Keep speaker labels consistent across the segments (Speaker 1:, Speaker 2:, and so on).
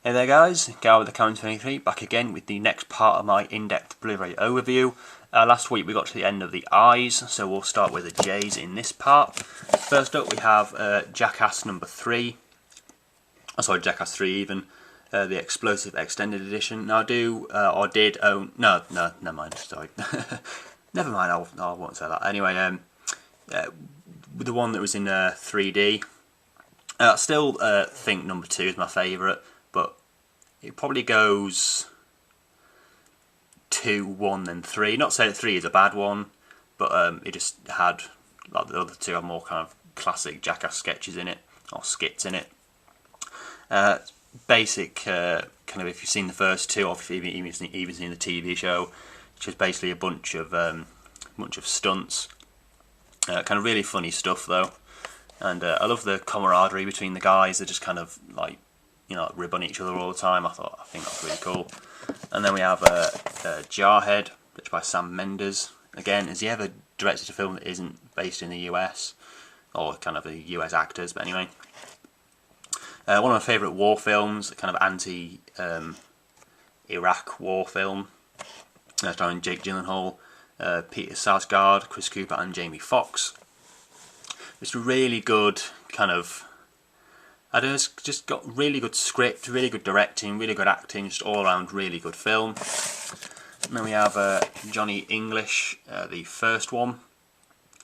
Speaker 1: Hey there guys, Gal with the Count 23 back again with the next part of my in-depth Blu-ray overview. Last week we got to the end of the I's, so we'll start with the J's in this part. First up we have Jackass number 3. Oh, sorry, Jackass 3 even. The Explosive Extended Edition. Now never mind, sorry. Never mind, I won't say that. Anyway, the one that was in 3D. I still think number 2 is my favourite, but it probably goes 2, 1, then 3. Not saying that 3 is a bad one, but it just had, like the other two, have more kind of classic Jackass sketches in it, or skits in it. Basic, kind of, if you've seen the first two, or if you've even seen the TV show, it's just basically a bunch of stunts. Kind of really funny stuff though. And I love the camaraderie between the guys. They're just kind of like, you know, rib on each other all the time. I think that's really cool. And then we have Jarhead, which by Sam Mendes. Again, has he ever directed a film that isn't based in the US, or kind of the US actors? But anyway, one of my favourite war films, kind of anti-Iraq war film, starring Jake Gyllenhaal, Peter Sarsgaard, Chris Cooper, and Jamie Foxx. It's a really good kind of, I don't know, it's just got really good script, really good directing, really good acting, just all around really good film. And then we have Johnny English, the first one.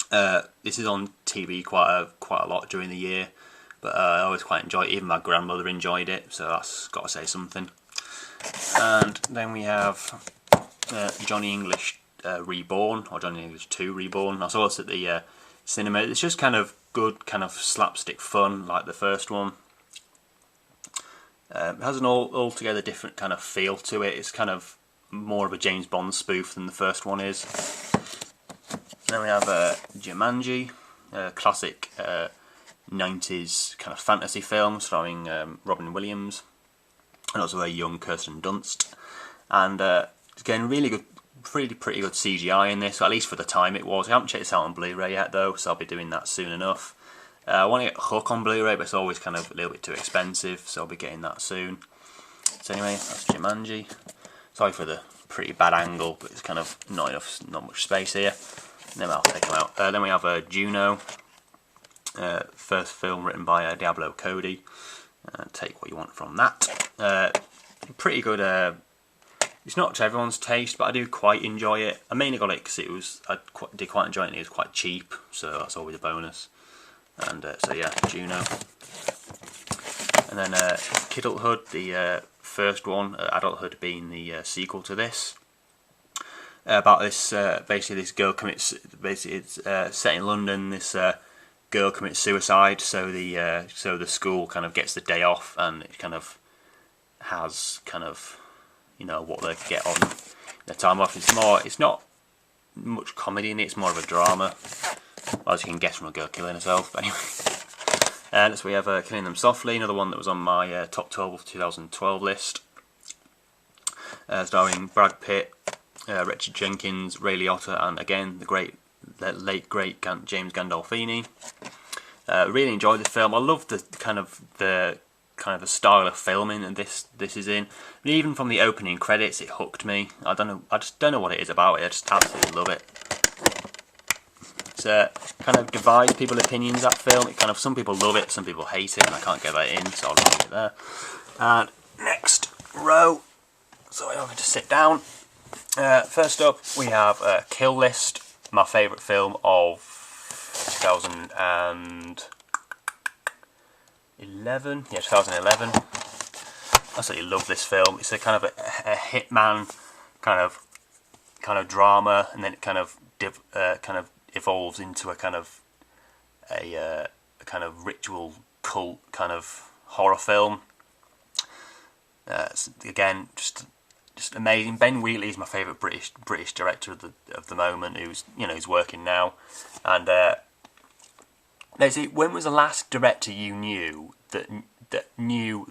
Speaker 1: This is on TV quite a lot during the year, but I always quite enjoy it. Even my grandmother enjoyed it, so that's got to say something. And then we have Johnny English Reborn, or Johnny English 2 Reborn. I saw this at the cinema. It's just kind of good, kind of slapstick fun like the first one. It has an altogether different kind of feel to it. It's kind of more of a James Bond spoof than the first one is. Then we have Jumanji, classic 90s kind of fantasy film starring Robin Williams and also a young Kirsten Dunst. And again, really good, pretty good CGI in this, at least for the time it was. I haven't checked this out on Blu-ray yet though, so I'll be doing that soon enough. I want to get Hook on Blu-ray, but it's always kind of a little bit too expensive, so I'll be getting that soon. So anyway, that's Jumanji. Sorry for the pretty bad angle, but it's kind of not much space here. Then I'll take them out. Then we have Juno, first film written by Diablo Cody. Take what you want from that. Pretty good. It's not to everyone's taste, but I do quite enjoy it. I mainly got it because I did quite enjoy it, and it was quite cheap, so that's always a bonus. And so yeah, Juno. And then Kidulthood, the first one, Adulthood being the sequel to this. About this, basically this girl commits, basically it's set in London, this girl commits suicide, so the school kind of gets the day off, and it kind of has kind of, you know, what they get on their time off. It's not much comedy in it, it's more of a drama, as you can guess from a girl killing herself. But anyway, so we have Killing Them Softly, another one that was on my top 12 of 2012 list, starring Brad Pitt, Richard Jenkins, Ray Liotta, and again the late great James Gandolfini. Really enjoyed this film. I love the kind of the style of filming that this is in. And even from the opening credits, it hooked me. I just don't know what it is about it. I just absolutely love it. It's kind of divides people's opinions, that film. It kind of, some people love it, some people hate it, and I can't get that in, so I'll leave it there. And next row, so I'm going to sit down. First up, we have Kill List, my favourite film of 2011. Yeah, 2011. I absolutely love this film. It's a kind of a hitman kind of drama, and then it kind of evolves into a kind of ritual cult kind of horror film. Again, just amazing. Ben Wheatley is my favourite British director of the moment, who's working now. And when was the last director you knew that knew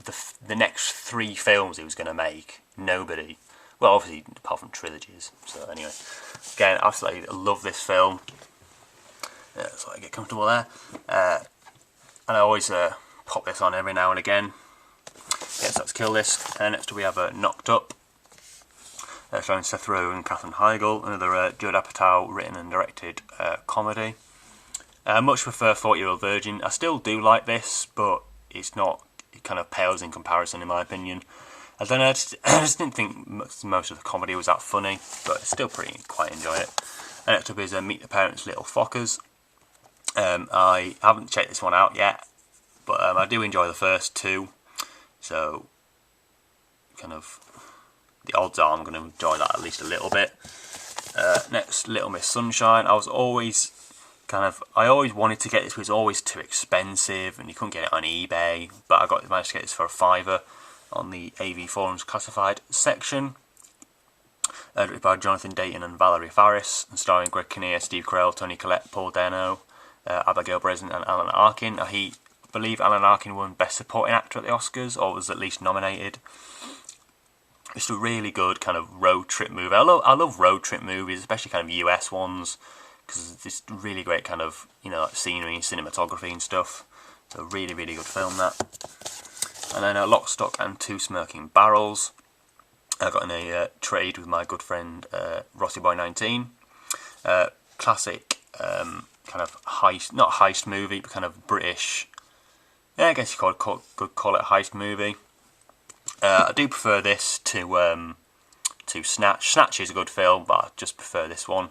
Speaker 1: the next 3 films he was going to make? Nobody. Well, obviously apart from trilogies. So anyway, again, absolutely love this film. So I get comfortable there, and I always pop this on every now and again. Yes, that's Kill List. Next we have Knocked Up, starring Seth Rogen and Katherine Heigl, another Judd Apatow written and directed comedy. Much prefer 40-Year-Old Virgin. I still do like this, but it's not, it kind of pales in comparison in my opinion. I don't know, I just didn't think most of the comedy was that funny, but still quite enjoy it. And next up is Meet the Parents' Little Fockers. I haven't checked this one out yet, but I do enjoy the first two, so kind of the odds are I'm going to enjoy that at least a little bit. Next, Little Miss Sunshine. I always wanted to get this, but it's always too expensive, and you couldn't get it on eBay. But I managed to get this for a £5 on the AV Forums Classified section. Directed by Jonathan Dayton and Valerie Faris, and starring Greg Kinnear, Steve Carell, Toni Collette, Paul Dano, Abigail Breslin and Alan Arkin. I believe Alan Arkin won Best Supporting Actor at the Oscars, or was at least nominated. It's a really good kind of road trip movie. I love road trip movies, especially kind of US ones, because it's really great kind of, like scenery and cinematography and stuff. So really, really good film, that. And then Lock, Stock and Two Smoking Barrels. I got in a trade with my good friend RossiBoy19. Classic kind of heist, not heist movie, but kind of British. Yeah, I guess you could call it a heist movie. I do prefer this to Snatch. Snatch is a good film, but I just prefer this one.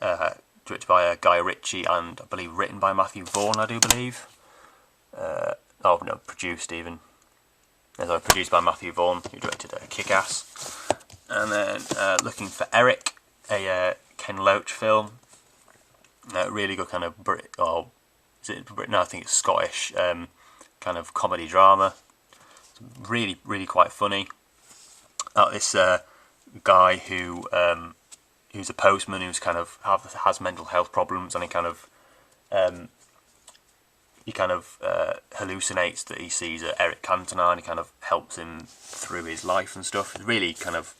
Speaker 1: Directed by Guy Ritchie and I believe written by Matthew Vaughn, I do believe. Produced even. Sorry, produced by Matthew Vaughn, who directed Kick-Ass. And then Looking for Eric, a Ken Loach film. Really good kind of I think it's Scottish kind of comedy drama. It's really, really quite funny. This guy who's a postman who's kind of has mental health problems, and he kind of hallucinates that he sees Eric Cantona, and he kind of helps him through his life and stuff. It's really kind of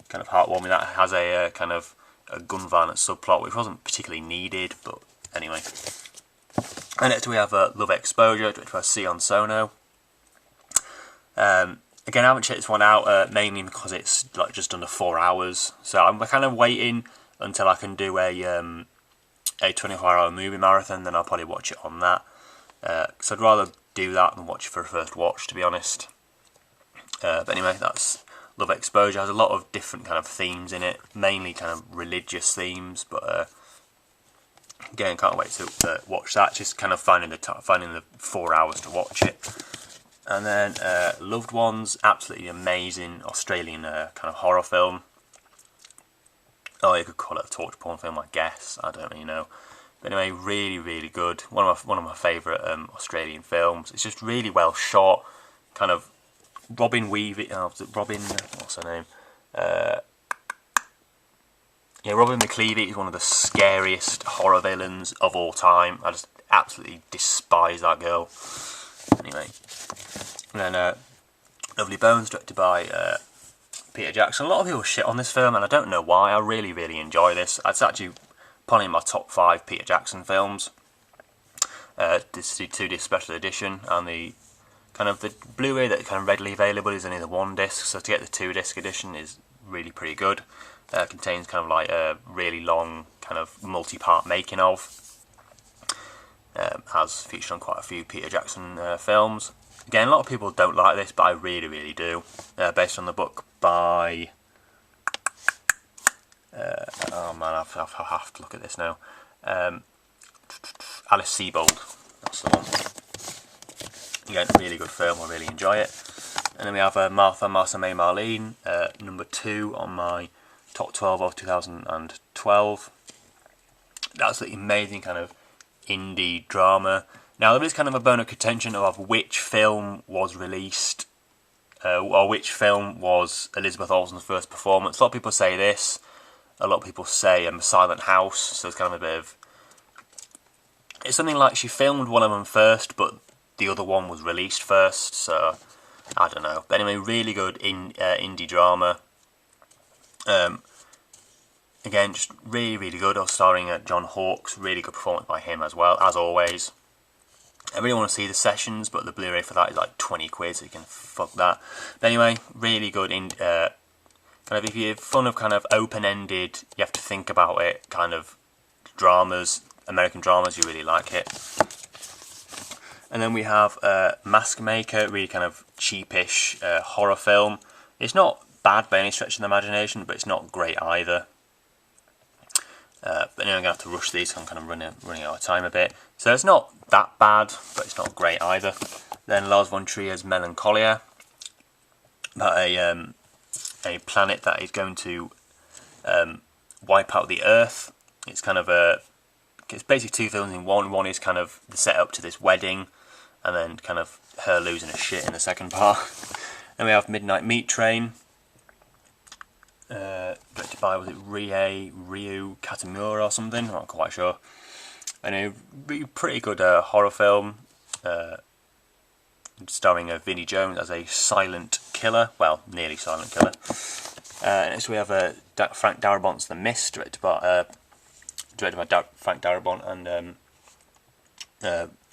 Speaker 1: heartwarming. That has a kind of a gun violence subplot, which wasn't particularly needed, but anyway. And next we have Love Exposure, directed by Sion Sono. Again, I haven't checked this one out, mainly because it's like just under 4 hours. So I'm kind of waiting until I can do a 24-hour movie marathon, then I'll probably watch it on that. Because I'd rather do that than watch it for a first watch, to be honest. But anyway, that's Love Exposure. It has a lot of different kind of themes in it, mainly kind of religious themes, but again, can't wait to watch that. Just kind of finding the 4 hours to watch it. And then Loved Ones, absolutely amazing Australian kind of horror film. Oh, you could call it a torture porn film, I guess. I don't really know. But anyway, really, really good. One of my favourite Australian films. It's just really well shot. Kind of Robin Weaving. What's her name? Robin McLeavy is one of the scariest horror villains of all time. I just absolutely despise that girl. Anyway, and then Lovely Bones, directed by Peter Jackson. A lot of people shit on this film, and I don't know why. I really, really enjoy this. It's actually probably in my top 5 Peter Jackson films. This is the 2-disc special edition, and the Bluray that kind of readily available is only the 1 disc. So to get the 2-disc edition is really pretty good. Contains kind of like a really long kind of multi-part making of. Has featured on quite a few Peter Jackson films. Again, a lot of people don't like this, but I really, really do. Based on the book by... oh man, I have to look at this now. Alice Sebold, that's the one. Again, really good film, I really enjoy it. And then we have Martha May Marlene, number 2 on my top 12 of 2012. That's the amazing kind of indie drama. Now there is kind of a bone of contention of which film was released, or which film was Elizabeth Olsen's first performance. A lot of people say this, a lot of people say Silent House, so it's kind of a bit of... It's something like she filmed one of them first, but the other one was released first, so I don't know. But anyway, really good indie drama. Again, just really, really good. Starring John Hawkes, really good performance by him as well, as always. I really want to see the sessions, but the Blu-ray for that is like 20 quid, so you can fuck that. But anyway, really good in kind of, if you're fond of kind of open-ended, you have to think about it, kind of dramas, American dramas, you really like it. And then we have Mask Maker, really kind of cheapish horror film. It's not bad by any stretch of the imagination, but it's not great either. But anyway, I'm going to have to rush these, so I'm kind of running out of time a bit. So it's not that bad, but it's not great either. Then Lars von Trier's Melancholia, about a planet that is going to wipe out the Earth. It's kind of it's basically two films in one. One is kind of the setup to this wedding, and then kind of her losing her shit in the second part. Then we have Midnight Meat Train, directed by, was it Ryu Katamura or something? I'm not quite sure. And a pretty good horror film, starring Vinnie Jones as a silent killer, well, nearly silent killer. Next we have Frank Darabont's The Mist, directed by Frank Darabont, and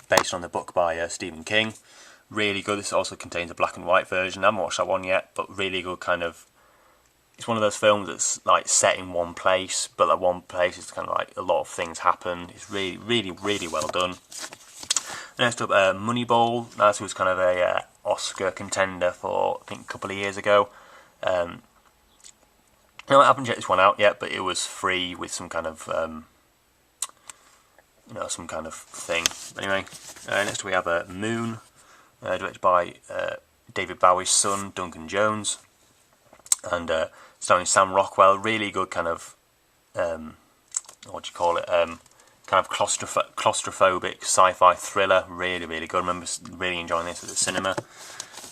Speaker 1: based on the book by Stephen King. Really good. This also contains a black and white version. I haven't watched that one yet, but really good kind of. It's one of those films that's like set in one place, but that one place is kind of like a lot of things happen. It's really, really, really well done. Next up, Moneyball. That was kind of a Oscar contender for, I think, a couple of years ago. I haven't checked this one out yet, but it was free with some kind of, some kind of thing. Anyway, next we have Moon, directed by David Bowie's son, Duncan Jones, and starring Sam Rockwell. Really good kind of, what do you call it? Kind of claustrophobic sci-fi thriller. Really, really good. I remember really enjoying this at the cinema.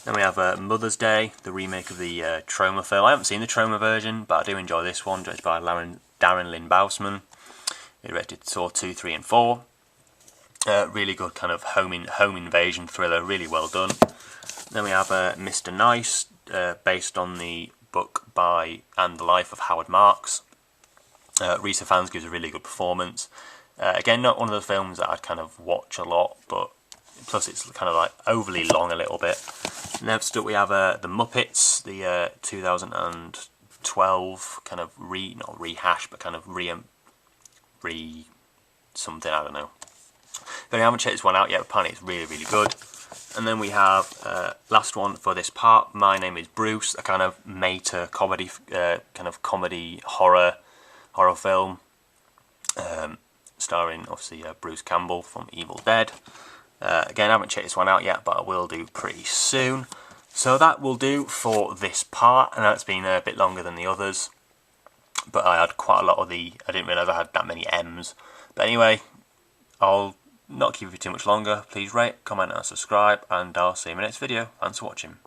Speaker 1: Then we have Mother's Day, the remake of the Troma film. I haven't seen the Troma version, but I do enjoy this one, directed by Darren Lynn Bousman. He directed Saw 2, 3 and 4. Really good kind of home invasion thriller, really well done. Then we have Mr. Nice, based on the book by and the life of Howard Marks. Rhys Ifans gives a really good performance. Again, not one of those films that I'd kind of watch a lot, but plus it's kind of like overly long a little bit. Next up we have The Muppets, the 2012 kind of not rehash, but kind of re something, I don't know. But I haven't checked this one out yet, but apparently it's really, really good. And then we have, last one for this part, My Name is Bruce, a kind of meta comedy, kind of comedy horror film, starring obviously Bruce Campbell from Evil Dead. Again, I haven't checked this one out yet, but I will do pretty soon. So that will do for this part, and that's been a bit longer than the others. But I had quite a lot of I didn't realise I had that many M's. But anyway, I'll not keep you too much longer. Please rate, comment and subscribe, and I'll see you in my next video. Thanks for watching.